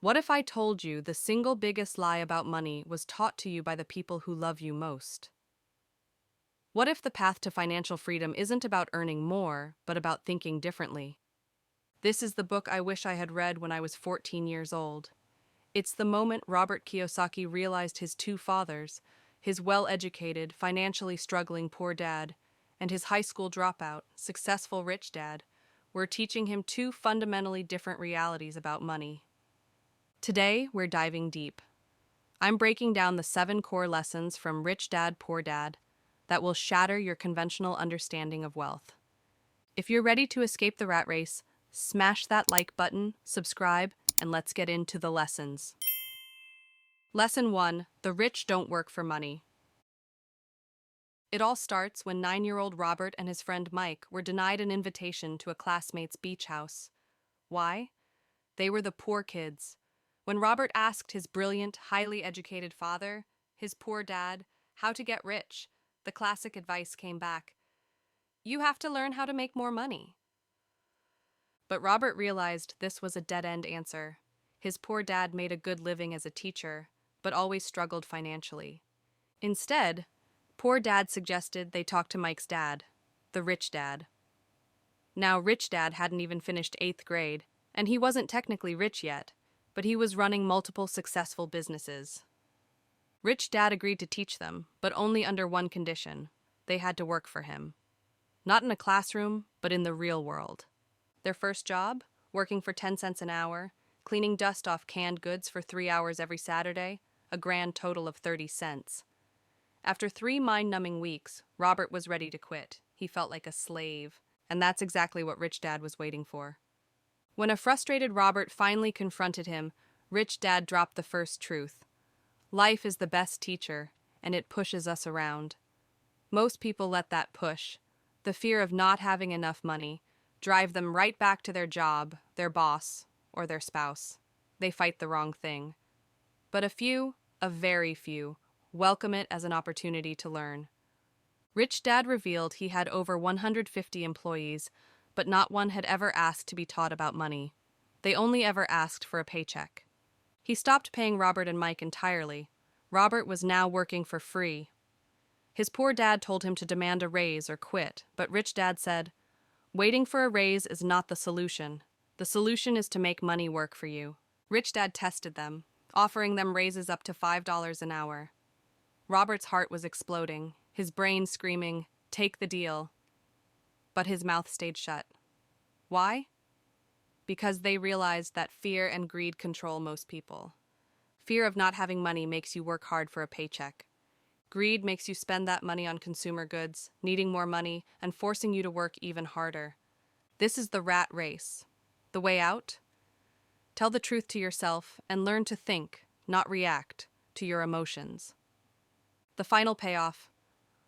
What if I told you the single biggest lie about money was taught to you by the people who love you most? What if the path to financial freedom isn't about earning more, but about thinking differently? This is the book I wish I had read when I was 14 years old. It's the moment Robert Kiyosaki realized his two fathers, his well-educated, financially struggling poor dad, and his high school dropout, successful rich dad, were teaching him two fundamentally different realities about money. Today, we're diving deep. I'm breaking down the 7 core lessons from Rich Dad, Poor Dad that will shatter your conventional understanding of wealth. If you're ready to escape the rat race, smash that like button, subscribe, and let's get into the lessons. Lesson 1: The rich don't work for money. It all starts when 9-year-old Robert and his friend Mike were denied an invitation to a classmate's beach house. Why? They were the poor kids. When Robert asked his brilliant, highly educated father, his poor dad, how to get rich, the classic advice came back: "You have to learn how to make more money." But Robert realized this was a dead-end answer. His poor dad made a good living as a teacher, but always struggled financially. Instead, poor dad suggested they talk to Mike's dad, the rich dad. Now, rich dad hadn't even finished 8th grade, and he wasn't technically rich yet, but he was running multiple successful businesses. Rich dad agreed to teach them, but only under one condition: they had to work for him. Not in a classroom, but in the real world. Their first job, working for 10 cents an hour, cleaning dust off canned goods for 3 hours every Saturday, a grand total of 30 cents. After 3 mind-numbing weeks, Robert was ready to quit. He felt like a slave, and that's exactly what Rich Dad was waiting for. When a frustrated Robert finally confronted him, Rich Dad dropped the first truth. Life is the best teacher, and it pushes us around. Most people let that push, the fear of not having enough money, drive them right back to their job, their boss, or their spouse. They fight the wrong thing. But a very few, welcome it as an opportunity to learn. Rich Dad revealed he had over 150 employees, but not one had ever asked to be taught about money. They only ever asked for a paycheck. He stopped paying Robert and Mike entirely. Robert was now working for free. His poor dad told him to demand a raise or quit, but Rich Dad said, "Waiting for a raise is not the solution. The solution is to make money work for you." Rich Dad tested them, offering them raises up to $5 an hour. Robert's heart was exploding, his brain screaming, "Take the deal." But his mouth stayed shut. Why? Because they realized that fear and greed control most people. Fear of not having money makes you work hard for a paycheck. Greed makes you spend that money on consumer goods, needing more money, and forcing you to work even harder. This is the rat race. The way out? Tell the truth to yourself and learn to think, not react, to your emotions. The final payoff: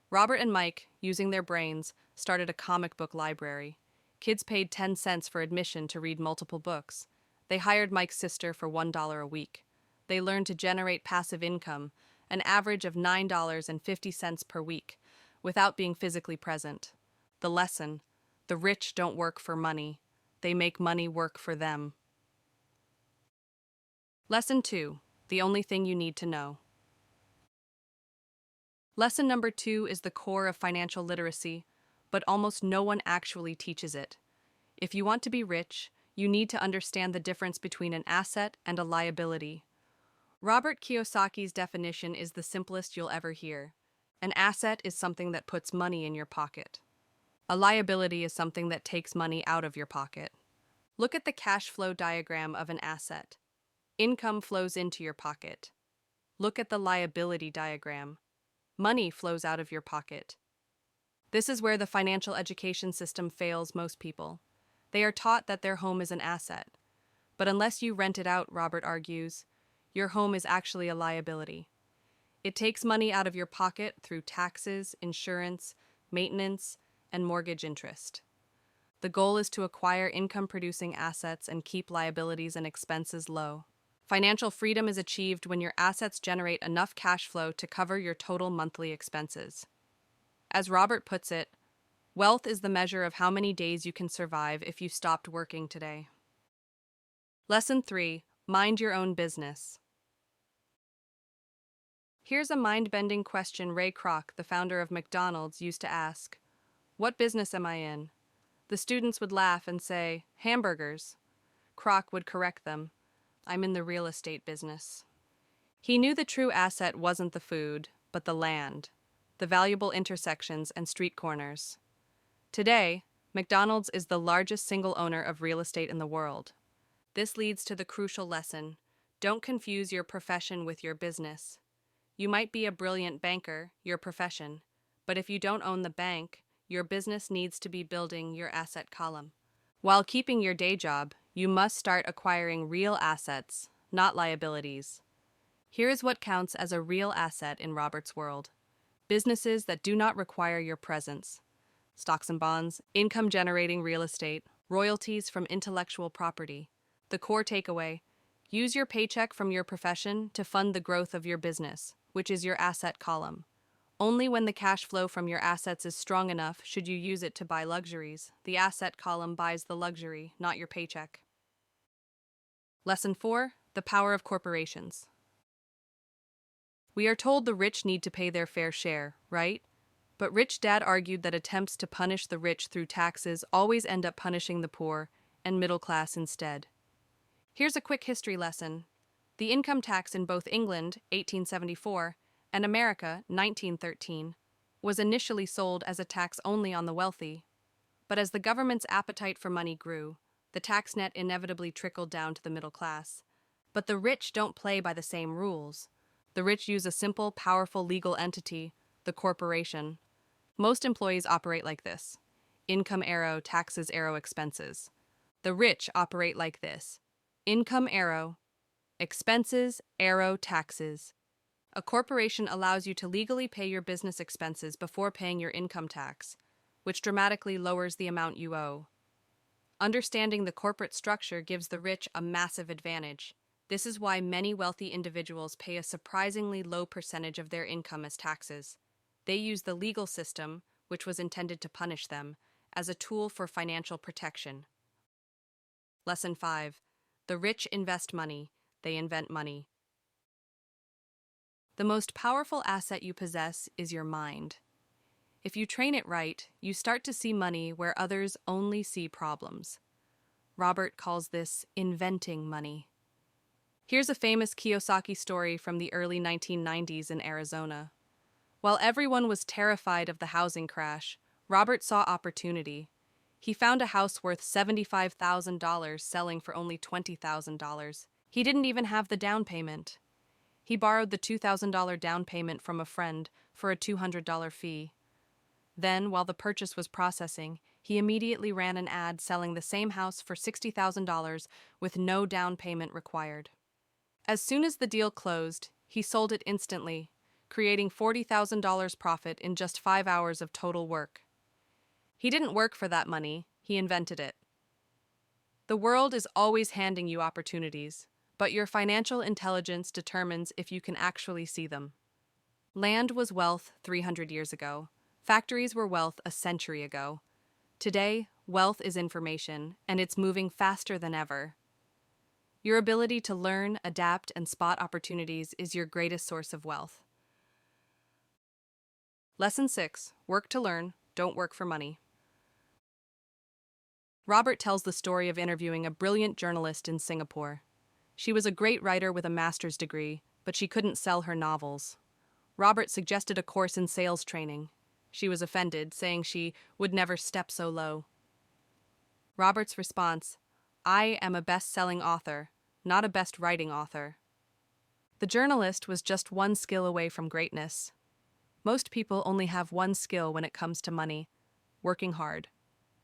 Robert and Mike, using their brains, started a comic book library. Kids paid 10 cents for admission to read multiple books. They hired Mike's sister for $1 a week. They learned to generate passive income, an average of $9.50 per week, without being physically present. The lesson: the rich don't work for money. They make money work for them. Lesson 2: the only thing you need to know. Lesson number 2 is the core of financial literacy, but almost no one actually teaches it. If you want to be rich, you need to understand the difference between an asset and a liability. Robert Kiyosaki's definition is the simplest you'll ever hear. An asset is something that puts money in your pocket. A liability is something that takes money out of your pocket. Look at the cash flow diagram of an asset. Income flows into your pocket. Look at the liability diagram. Money flows out of your pocket. This is where the financial education system fails most people. They are taught that their home is an asset. But unless you rent it out, Robert argues, your home is actually a liability. It takes money out of your pocket through taxes, insurance, maintenance, and mortgage interest. The goal is to acquire income-producing assets and keep liabilities and expenses low. Financial freedom is achieved when your assets generate enough cash flow to cover your total monthly expenses. As Robert puts it, wealth is the measure of how many days you can survive if you stopped working today. Lesson 3: Mind your own business. Here's a mind-bending question Ray Kroc, the founder of McDonald's, used to ask. What business am I in? The students would laugh and say, hamburgers. Kroc would correct them. I'm in the real estate business. He knew the true asset wasn't the food, but the land, the valuable intersections and street corners. Today, McDonald's is the largest single owner of real estate in the world. This leads to the crucial lesson: don't confuse your profession with your business. You might be a brilliant banker, your profession, but if you don't own the bank, your business needs to be building your asset column. While keeping your day job, you must start acquiring real assets, not liabilities. Here is what counts as a real asset in Robert's world: businesses that do not require your presence. Stocks and bonds, income-generating real estate, royalties from intellectual property. The core takeaway: use your paycheck from your profession to fund the growth of your business, which is your asset column. Only when the cash flow from your assets is strong enough should you use it to buy luxuries. The asset column buys the luxury, not your paycheck. Lesson 4: The power of corporations. We are told the rich need to pay their fair share, right? But Rich Dad argued that attempts to punish the rich through taxes always end up punishing the poor and middle class instead. Here's a quick history lesson. The income tax in both England, 1874, and America, 1913, was initially sold as a tax only on the wealthy. But as the government's appetite for money grew, the tax net inevitably trickled down to the middle class. But the rich don't play by the same rules. The rich use a simple, powerful legal entity, the corporation. Most employees operate like this: income arrow, taxes arrow, expenses. The rich operate like this: income arrow, expenses arrow, taxes. A corporation allows you to legally pay your business expenses before paying your income tax, which dramatically lowers the amount you owe. Understanding the corporate structure gives the rich a massive advantage. This is why many wealthy individuals pay a surprisingly low percentage of their income as taxes. They use the legal system, which was intended to punish them, as a tool for financial protection. Lesson 5: The rich invest money, they invent money. The most powerful asset you possess is your mind. If you train it right, you start to see money where others only see problems. Robert calls this inventing money. Here's a famous Kiyosaki story from the early 1990s in Arizona. While everyone was terrified of the housing crash, Robert saw opportunity. He found a house worth $75,000 selling for only $20,000. He didn't even have the down payment. He borrowed the $2,000 down payment from a friend for a $200 fee. Then, while the purchase was processing, he immediately ran an ad selling the same house for $60,000 with no down payment required. As soon as the deal closed, he sold it instantly, creating $40,000 profit in just 5 hours of total work. He didn't work for that money, he invented it. The world is always handing you opportunities, but your financial intelligence determines if you can actually see them. Land was wealth 300 years ago. Factories were wealth a century ago. Today, wealth is information, and it's moving faster than ever. Your ability to learn, adapt, and spot opportunities is your greatest source of wealth. Lesson 6: Work to learn, don't work for money. Robert tells the story of interviewing a brilliant journalist in Singapore. She was a great writer with a master's degree, but she couldn't sell her novels. Robert suggested a course in sales training. She was offended, saying she would never step so low. Robert's response: I am a best-selling author, not a best-writing author. The journalist was just one skill away from greatness. Most people only have one skill when it comes to money: working hard.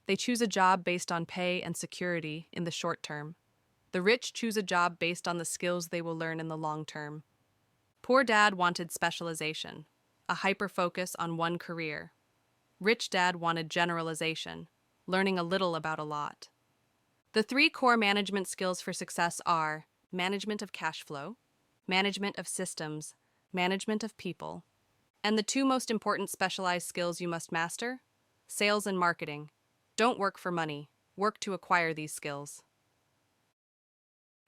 They choose a job based on pay and security in the short term. The rich choose a job based on the skills they will learn in the long term. Poor Dad wanted specialization, a hyper-focus on one career. Rich Dad wanted generalization, learning a little about a lot. The 3 core management skills for success are management of cash flow, management of systems, management of people. And the 2 most important specialized skills you must master: sales and marketing. Don't work for money, work to acquire these skills.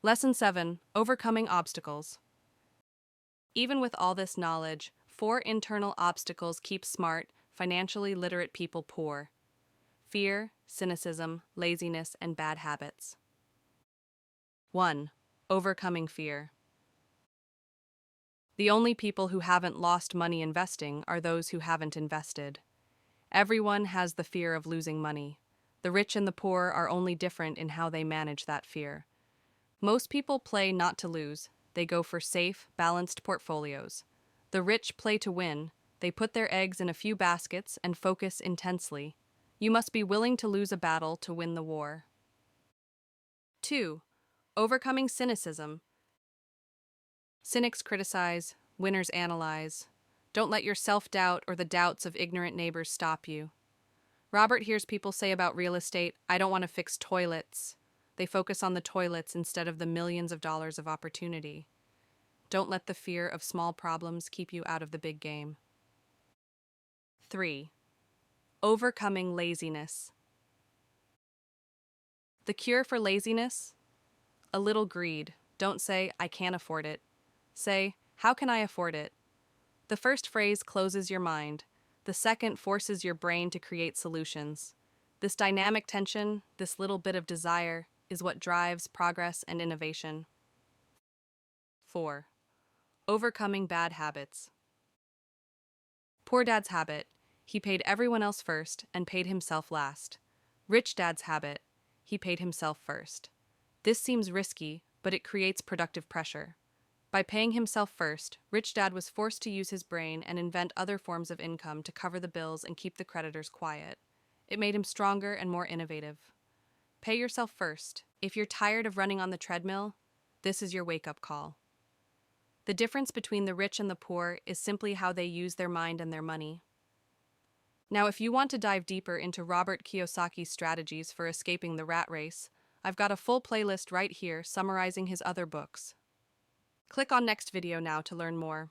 Lesson 7: Overcoming Obstacles. Even with all this knowledge, 4 internal obstacles keep smart, financially literate people poor: fear, cynicism, laziness, and bad habits. 1. Overcoming fear. The only people who haven't lost money investing are those who haven't invested. Everyone has the fear of losing money. The rich and the poor are only different in how they manage that fear. Most people play not to lose. They go for safe, balanced portfolios. The rich play to win. They put their eggs in a few baskets and focus intensely. You must be willing to lose a battle to win the war. 2. Overcoming cynicism. Cynics criticize, winners analyze. Don't let your self-doubt or the doubts of ignorant neighbors stop you. Robert hears people say about real estate, "I don't want to fix toilets." They focus on the toilets instead of the millions of dollars of opportunity. Don't let the fear of small problems keep you out of the big game. 3. Overcoming laziness. The cure for laziness? A little greed. Don't say, "I can't afford it." Say, "How can I afford it?" The first phrase closes your mind. The second forces your brain to create solutions. This dynamic tension, this little bit of desire, is what drives progress and innovation. 4. Overcoming bad habits. Poor dad's habit: he paid everyone else first and paid himself last. Rich dad's habit: he paid himself first. This seems risky, but it creates productive pressure. By paying himself first, Rich Dad was forced to use his brain and invent other forms of income to cover the bills and keep the creditors quiet. It made him stronger and more innovative. Pay yourself first. If you're tired of running on the treadmill, this is your wake-up call. The difference between the rich and the poor is simply how they use their mind and their money. Now, if you want to dive deeper into Robert Kiyosaki's strategies for escaping the rat race, I've got a full playlist right here summarizing his other books. Click on next video now to learn more.